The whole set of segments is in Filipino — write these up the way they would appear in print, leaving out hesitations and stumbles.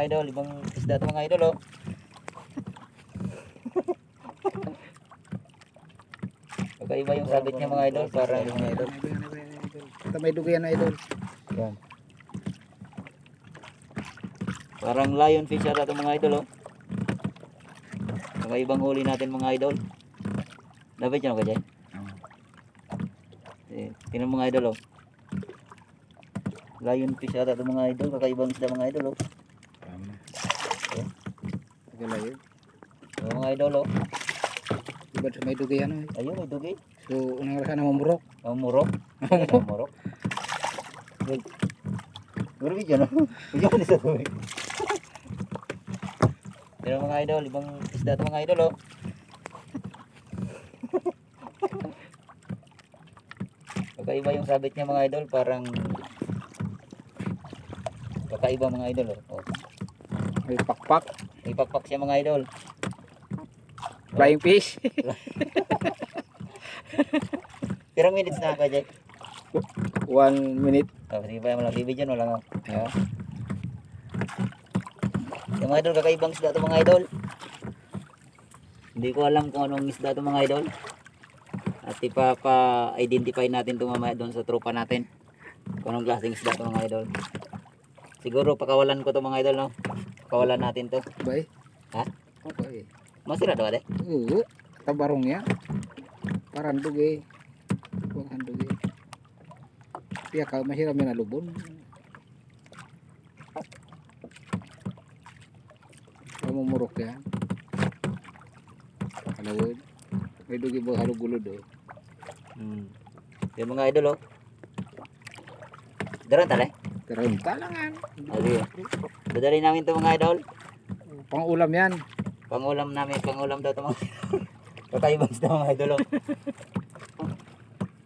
mga idol, ibang isda ito mga idol oh. Kakaiba yung sabit niya mga idol, parang mga idol. Ito may dugian na idol. Yan. Parang lionfish ata ito mga idol oh. Kakaibang huli natin mga idol. Dapat yan ako dyan. Tingnan mga idol oh. Lionfish ata ito mga idol, kakaibang isda mga idol oh. Layon. Mga idol oh. Diba sa may dugian oh. Ayun may dugi. So unang rasa na mamurok. Mamurok. Mamurok. Guru video no. Video ni sa tuwi. Pero mga idol, ibang isda ito mga idol oh. Kakaiba yung sabit niya mga idol, parang kakaiba mga idol oh. May pakpak. May pakpak siya mga idol. Flying fish. Pirang minutes na ako Jack? 1 minute. Sige pa yung video no lang oh. Yung mga idol, kakaibang isda ito mga idol. Hindi ko alam kung anong isda ito mga idol. At ipapa-identify natin ito mamaya doon sa tropa natin. Kung anong klaseng isda ito mga idol. Siguro pakawalan ko ito mga idol no. Pakawalan natin to. Bay. Ha? Okay. Masira daw ade? Oo. Tabarong niya. Parang dugi. Bukan dugi. Pia kalau masih ramai na lubon. Kamu murok ya. Kalawod. May dugi ba halugulod oh. Yung mga idol oh. Daran tala eh. Daran talangan. Okay. Dadali namin ito mga idol. Pang-ulam yan. Pangulam namin, pangulam daw ito mga idol. Kakaibang isda mga idol oh.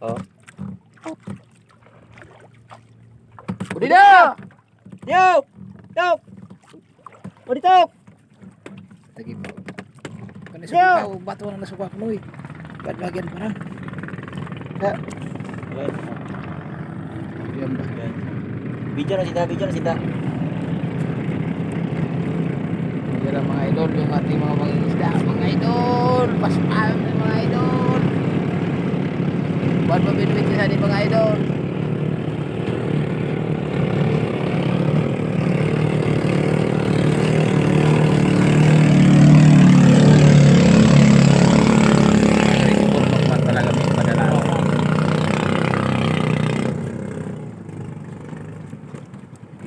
Oh. Udi na! Yo! Yo! Udi to! Lagi po. Kanis sa bato na nasuka ko noy. Bagian parang. Ha. Yan ba? Video na sita, video na sita. Yan mga idol, yung ating mga mangingisda, mga idol. Paspal mga idol. Buat mabit-bit sa di mga idol.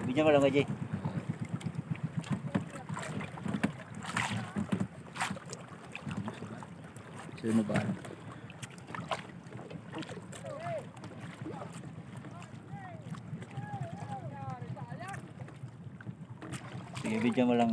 Video mo lang Jay. Sino ba? Sige, video mo lang.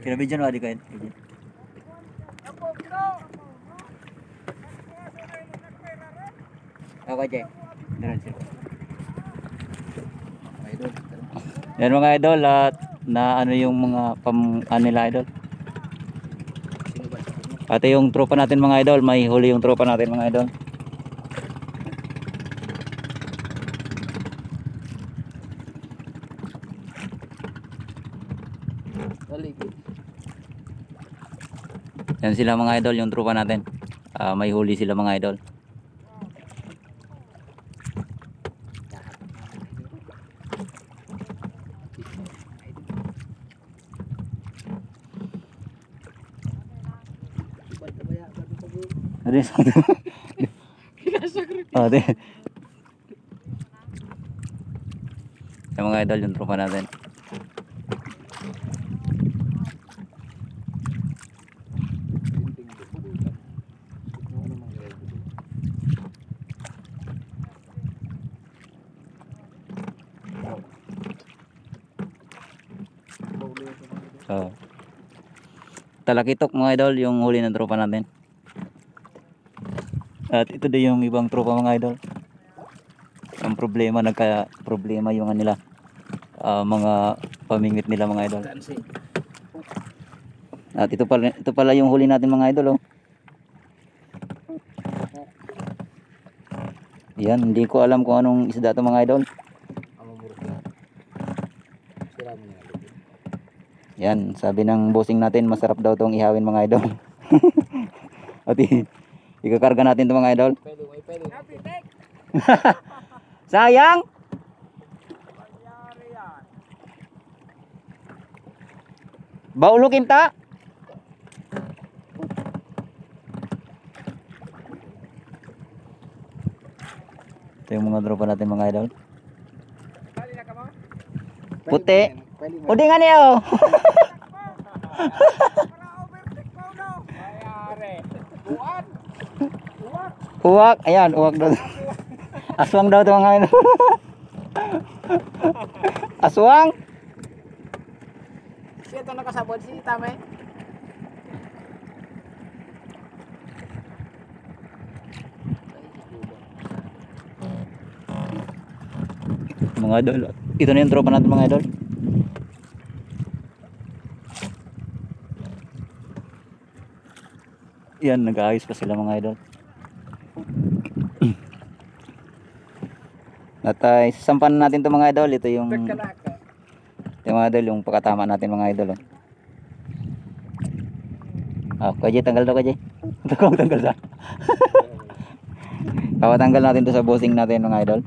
Kira video no adi kain. Ako Jay. Diyan sila. Idol. Yan mga idol at na ano yung mga nila idol. Sino ba? Ate yung tropa natin mga idol, may huli yung tropa natin mga idol. Yan sila mga idol, yung tropa natin. May huli sila mga idol. Ada satu. Ada. Yung mga idol, yung tropa natin. So, talakitok mga idol, yung huli ng tropa natin. At ito din yung ibang tropa mga idol. Ang problema, nagka-problema yung nila, mga pamingit nila mga idol. At ito pala yung huli natin mga idol, oh. Yan, hindi ko alam kung anong isda to mga idol. Amamurot yan. Sira mo yan. Yan, sabi ng bossing natin, masarap daw tong ihawin mga idol. At ikakarga natin to mga idol. Pwede, may pwede. Sayang! Baulukin ta! Ito yung mga tropa natin mga idol. Puti. O di nga niyo. Uwak. Ayan, uwak daw. Aswang daw ito mga idol. Aswang. Siya ito nakasabot si Tame. Mga idol. Ito na yung tropa natin mga idol. Yan, nag-aayos pa sila mga idol. At sasampan natin to mga idol. Ito yung mga idol, yung pagkatama natin mga idol, oh. Kajay, tanggal daw kajay. Tanggal sa. Papatanggal natin to sa bossing natin mga idol.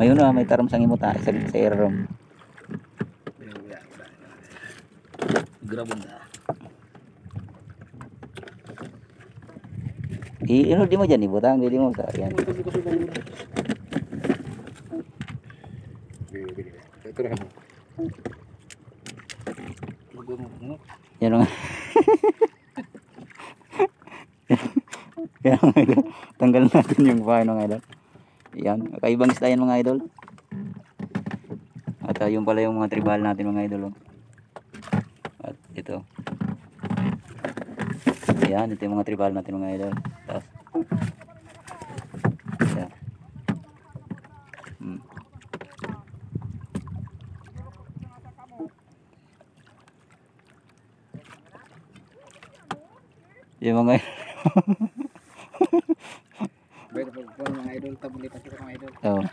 Ayun na, may taram sang imuta sa air room. Grabon na. Di mo dyan, ibutang, di mo sa yan. Ito na mo. Yan nga. Yan mga idol. Tanggal natin yung bahay mga idol. Yan, kakaibang isda yan mga idol. At yung pala yung mga tribal natin mga idol, oh. At ito. Yan, ito yung mga tribal natin mga idol. Tapos yan. Yung mga Pwede po mga idol, tabulitan ko mga idol. oh.